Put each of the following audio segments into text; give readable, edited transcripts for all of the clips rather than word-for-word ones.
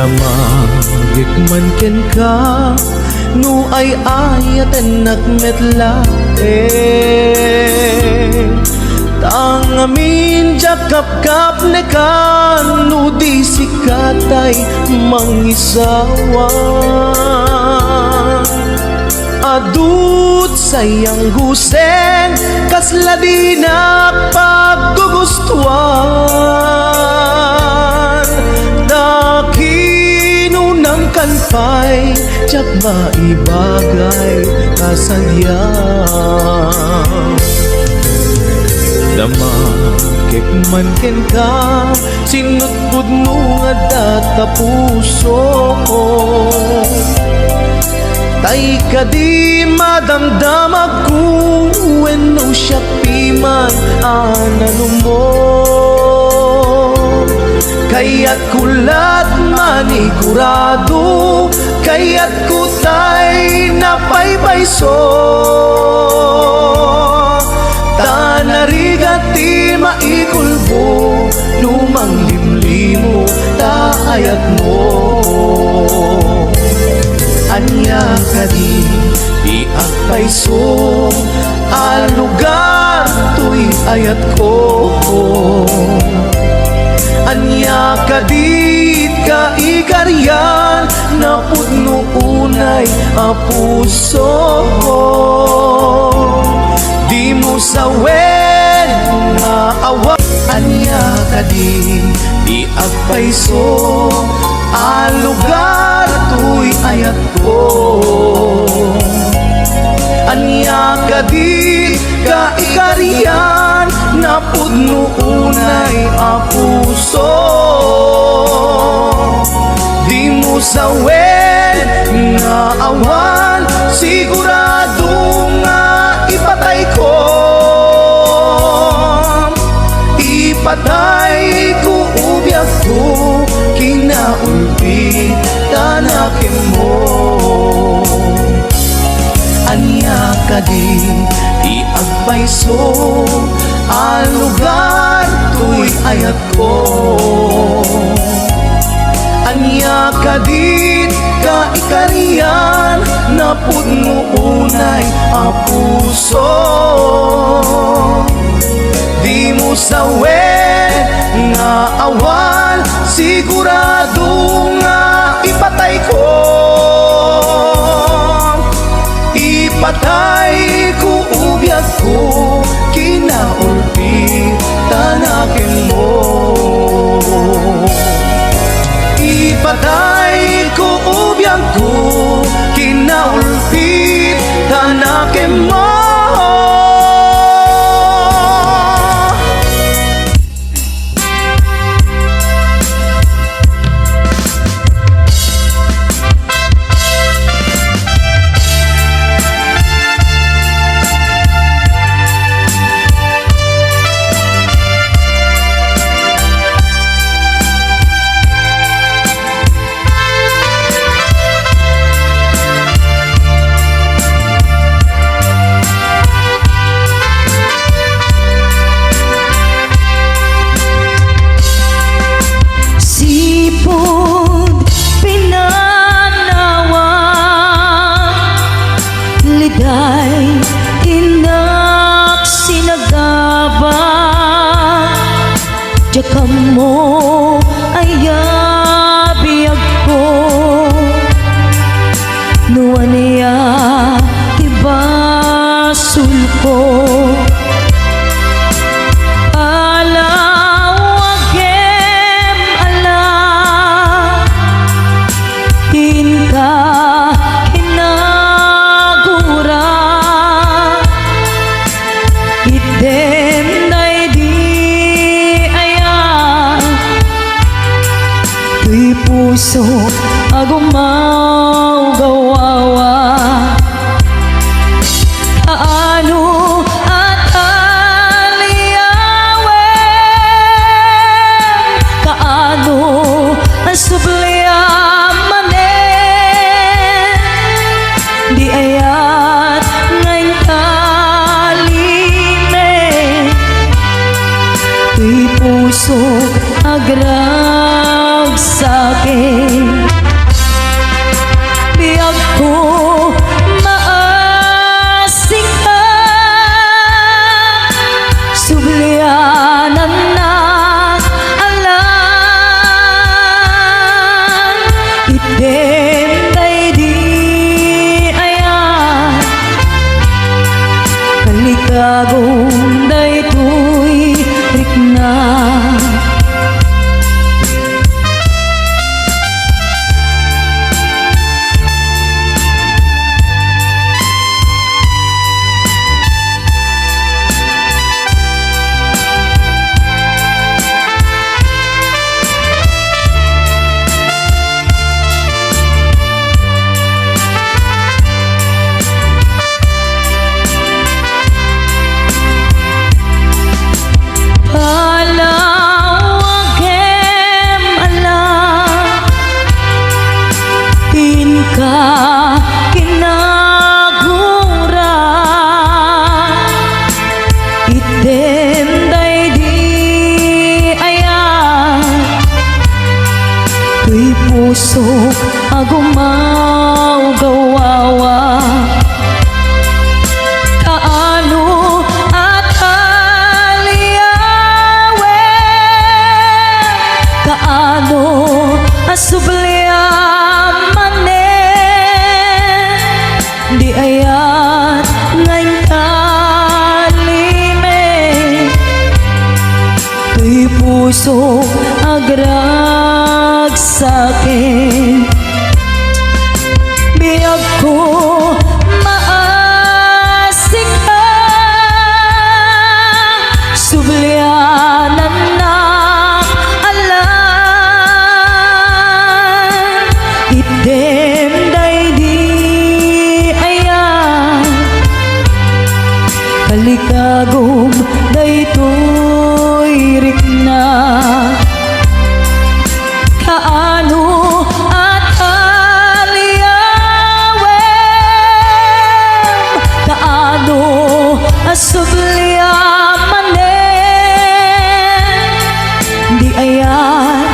Damagik man ken ka nu ay ayaten nakmetla tang amin jakap kap ne kan nu di sikatay mangisawa adut sayang gusen kasla di na paggugustuhan dakinunang kanpay jak maibagay kasadyang damakik man ken ka sinutbud mo nga data puso tay ka di madamdamag ko when no siya piman anano mo kaya't kulat manigurado kaya't kutay napaybayso tanarigati maikulbo lumang limlimo taayat mo anya ka di agpayso alugar to'y ayat ko anya ka di ka ikaryan na pudno unay a puso di mo sawen nga awa anya ka di agpayso alugar to'y ayat ko anya ka di ka ikarian na pudno unay a puso di mo sawen nga awan sigurado nga ipatay ko ubyak ko kinaulpi tanakin mo anya ka di agpayso alugar to'y ayat ko anya ka di ka ikarian na pudno unay a puso di mo sawen nga awan sigurado nga ipatay ko ubyak ko kinaulpi tanakin mo ipatay ko ubyak ko kinaulpi tanakin mo Jakam mo ay biyag ko nuwan niya tibasul ko alawagem ala tinka hinagura idem puso agumaw gawawa kaano at aliyawen kaano ang subliamanen di ayat ngayon kalime di puso agrag sa'kin Kaligagong daytoy rikna. Ka kinagura item day di ayan tuy puso agumaw gawawa kaano at aliyawe kaano asubliya di ayat ngayon kalime tuy puso agrag sa'kin biyag ko maasik ka sublianan na alam item day di kaligagom daytoy rikna. Kaano at aliyawem kaano asubliamanen di ayan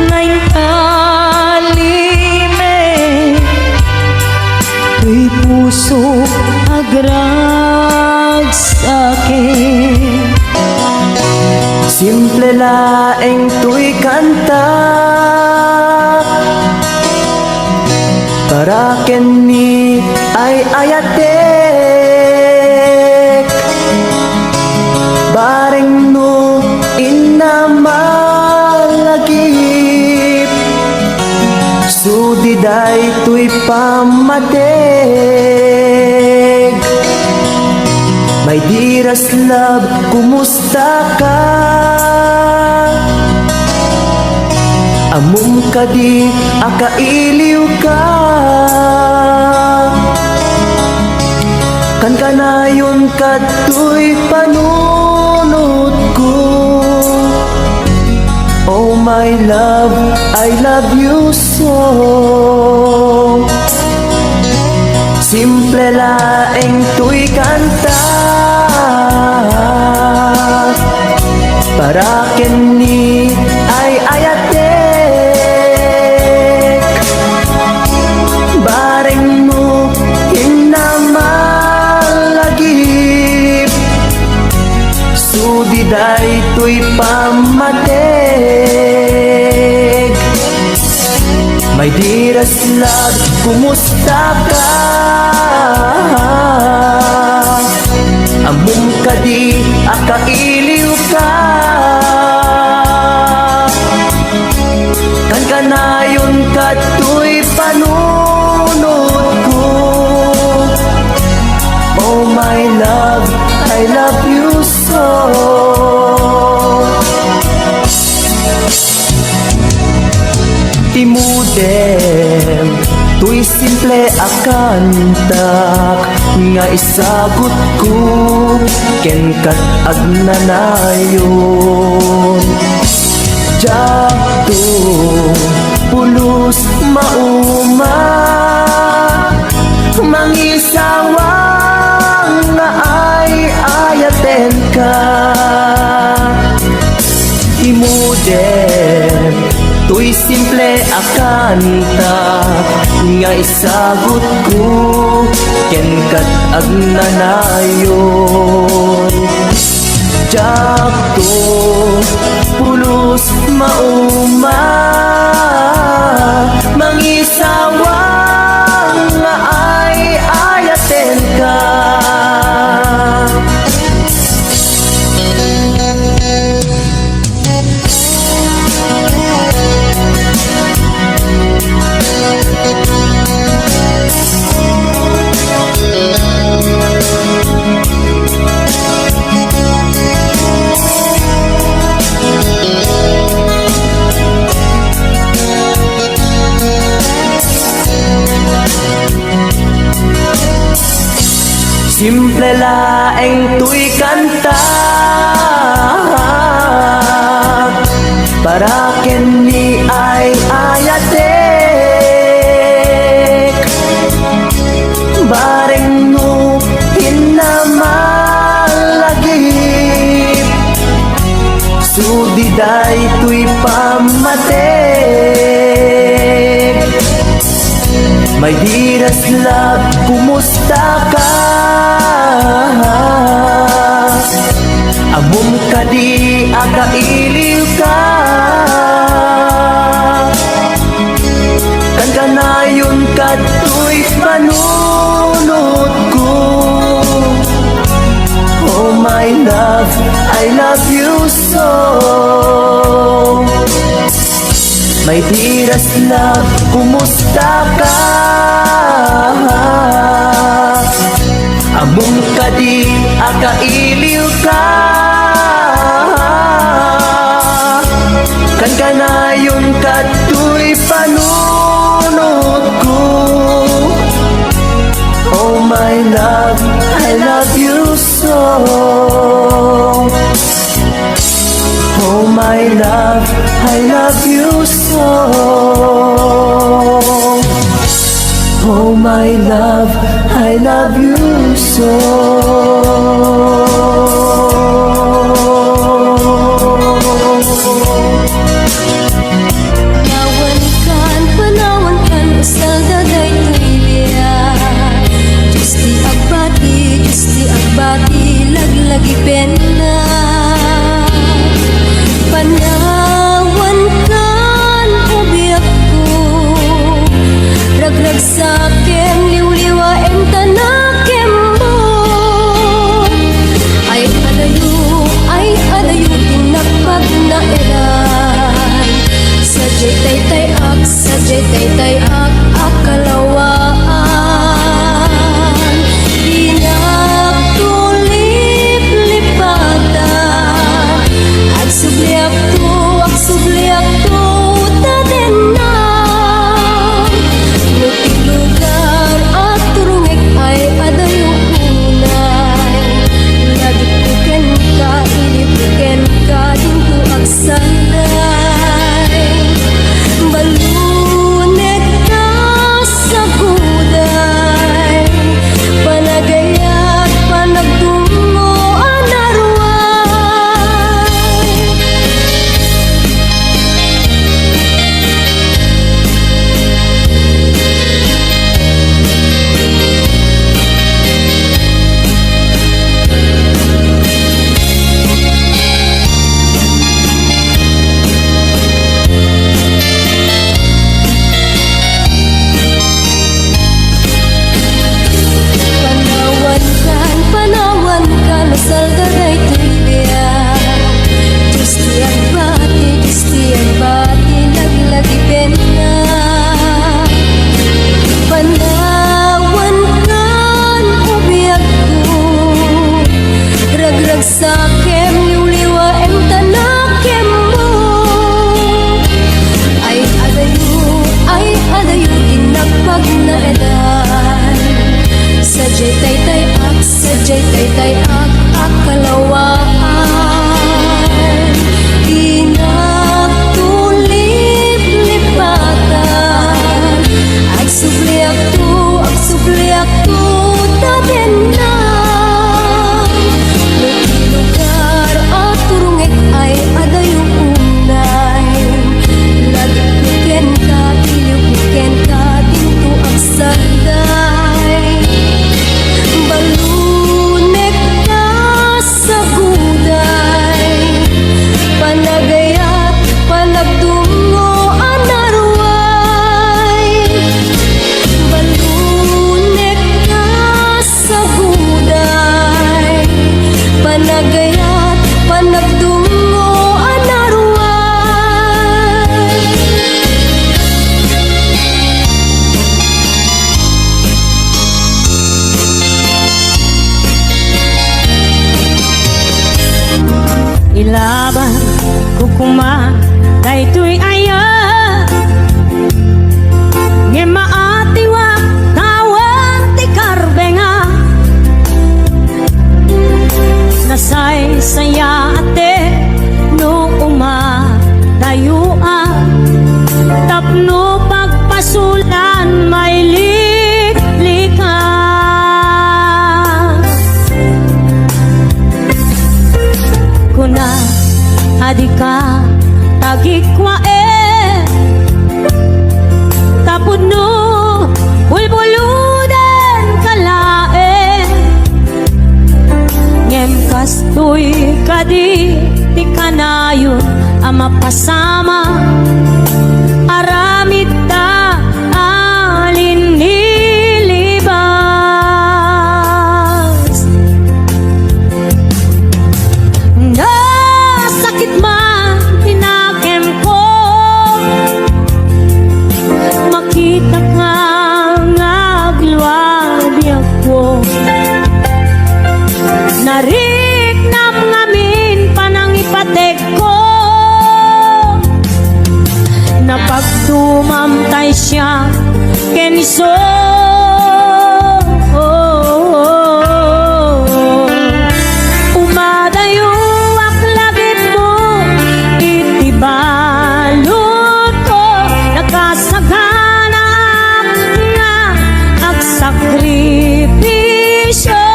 ngayon kalime tuy puso agrag sa'kin. Simple laeng tuy kanta para kenni ay ayatek bareng no inamalagip sudiday tuy pamatek. My dearest love, kumusta ka? Amum ka di, akailiw ka. Kan ka na yun kato'y panunod ko. Oh my love, I love you so. Simple laeng tuy kanta para kenni ay ayatek bareng mo hinamalagip sudiday tuy pamatek. My dearest love, kumusta ka? Amum ka di, akailiw ka. Kan ka na yun kato'y panunod ko. Oh my love, I love you so. Timudem tuy simple akantak nga isagot ko ken kat agnanayon jakto pulos mauma mangisawang nga ay ayaten ka imudem tuy simple akanta nga isagot ko ken kat agnanayon jakto pulos mauma mangisawang nga ay ayaten ka tuy kanta para ken ni ay ayatek bareng no hinamalagip sudiday tuy pamatek. My dearest love, kumusta ka? Amom ka di akailiw ka. Kan kanayon ka tuy panunod ko. Oh my love, I love you so. My dearest love, kumusta ka? Among ka di akailiw ka. Kan kanayon ka tuy panunod ko. Oh my love, I love you so. Oh my love, I love you so. Oh my love, I love you so. Panawan kan usal daday tuya. Justi agbati, laglagi pena. Panawan kan ubiyak ko, ragrag sa akin, liw-liwain tanakim mo. Ay adayo, tinakpag na eran. Sadyay taytay ak, akalawaan. Inagtulip-lipatan, ak subliak to, taden na. Lutik lugar at turungik ay adayo unay. Lagi puken ka, ilipuken ka, into agsanday. Balunet ka sa kuday, panagayat, panagtungo, anarway. Panawan kan, usal daday tuya. Justi agbati, laglagi pena. Panawan kan ubiyak ko, ragrag sa akin, liw-liwain tanakim mo. Ay adayo, tinakpag na edan. Sadyay taytay ak, akalawaan. Inagtulip-lipatan, ak subliak to, taden na. Lugar at turungik ay adayo unay. Lagi puken ka, ilipuken ka, into agsanday. Balunek ka sa kuday, panagayat, panagtungo, anarway. Balunek ka sa kuday, panagayat, panagtungo, anarway. Ilaban kukuma daytoy aya nge maatiwa kawan ti karbenga say-saya ate no umadayuan tapno pagpasulan may liklika kuna adika tagikwa tapod no bulbuludan kalae ngem kastoy kadi ti kanayon ang mapasama aramid ta alin nilibas nasakit man tinakem ko makita ka ngagluwadi ako nariknam ngamin panangipatek ko napagtumamtay siya keniso umadayuak lagit mo itibalot ko nakasagana nga agsakripisyo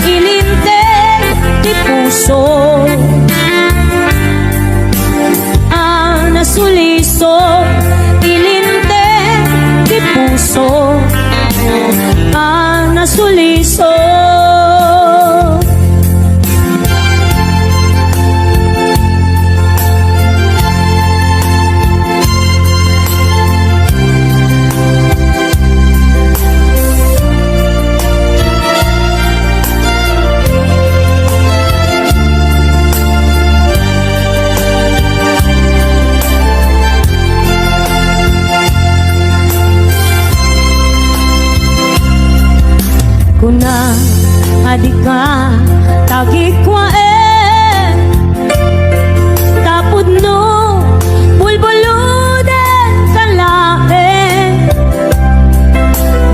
ilinteng ti puso nasuliso ilinteng ti puso nasuliso kuna adika tagikwa tapod no bulbuludan kalae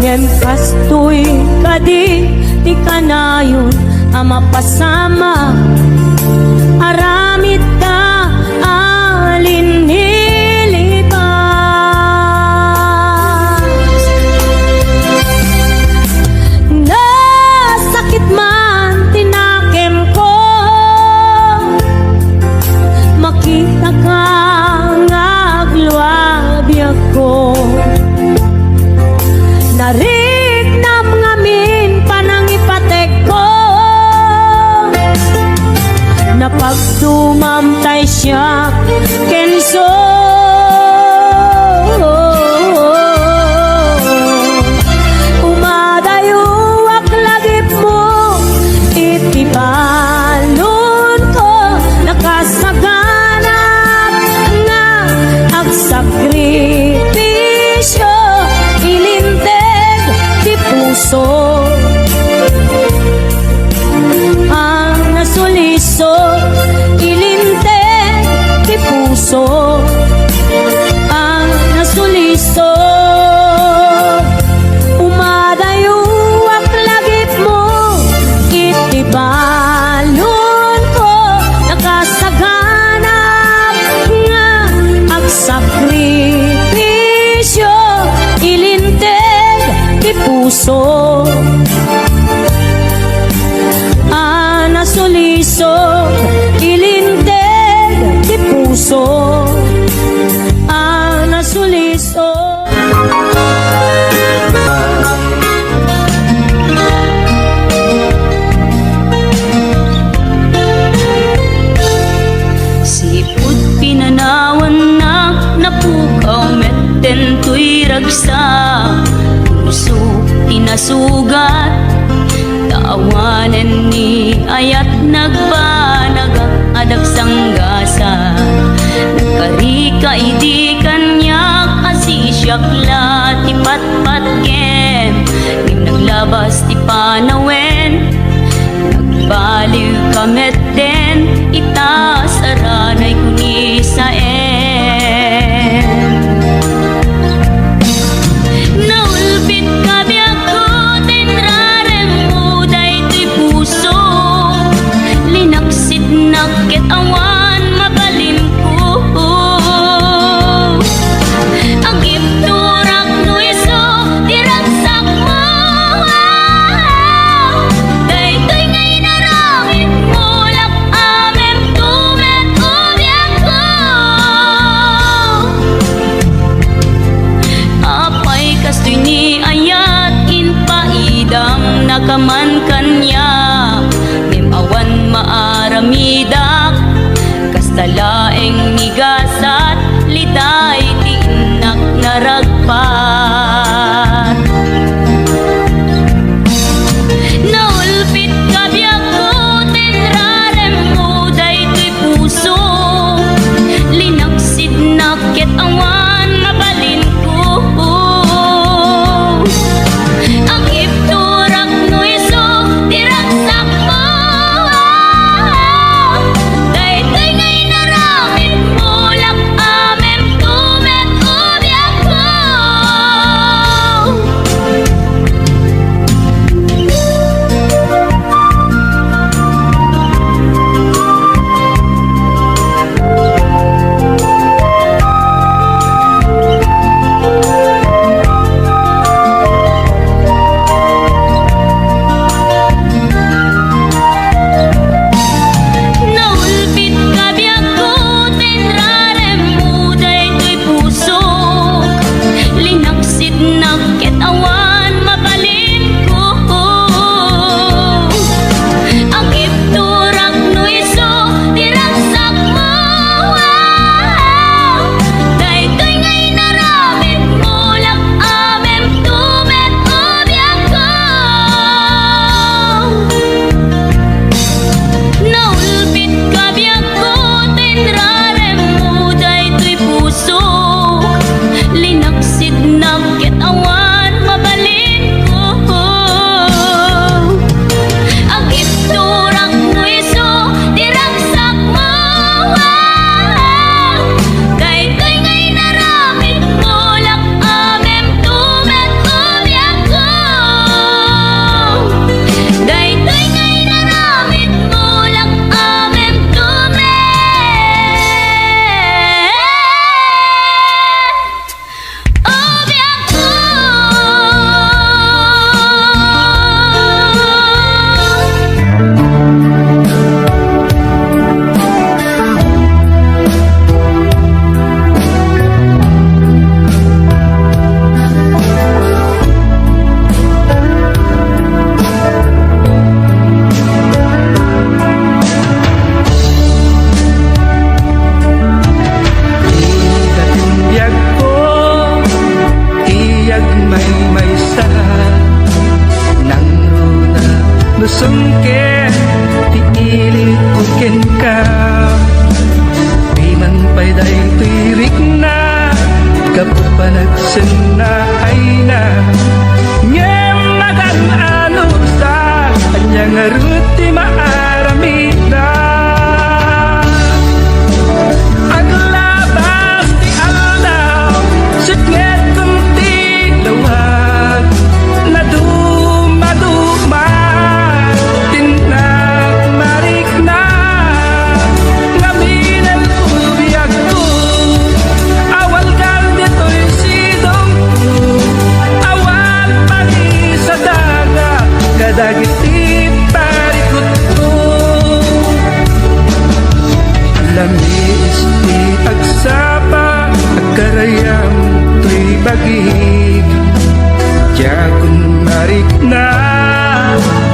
ngem kastoy kadi ti kanayon ang mapasama aramid ta alin nilibas nasakit man tinakem ko makita ka ngagluwadi ako nariknam ngamin panangipatek ko napagtumamtay siya kenso umadayuak lagip mo itibalon ko nakasaganap nga agsakripisyo ilinteg ti puso nasuliso ilinteg ti puso nasuliso umadayuak lagip mo itibalon ko nakasaganap nga agsakripisyo ilinteg ti puso nasuliso ilinteg ti puso nasuliso sipud pinanawan na napukaw metten tuy ragsa puso tinasugat awanen ni ayat nagbanaga adag sanggasa nagkarika idi kanya kasi siyakla ti patpatken nim naglabas ti panawen nagbaliw kamet den itasaranay kuni sa naulbit kabiyak ko tenrarem uday ti puso linak ket awan mabalin ko. Agip turak no iso diragsak mo. Daytoy ngay naramit mo lak amem tumet ubiak ko. Apay kastoy ni ayat in paidam nakaman kanya. Awan maaramidak kastalaeng nigasat litay tiinak naragpat. Naulpit kabiyak ko tinrarem mo daytoy puso linaksid naket awan mabalin ko. Ang ipturak no iso diragsak mo. Sungke tiilit uken ka di man payday tirik na kapanagsen na ay na ngem nagan anusa anyang aruti maaramida aglabas di aldaw sipnget kunti lawag na dumaduma dagiti parikot ko lamis ti agsapa agkarayam to'y bagig Diakon marik na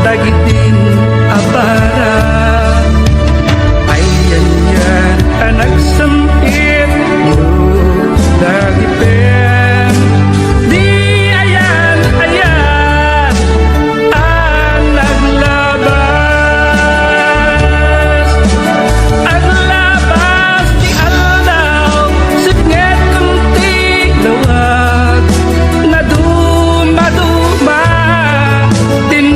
dagiti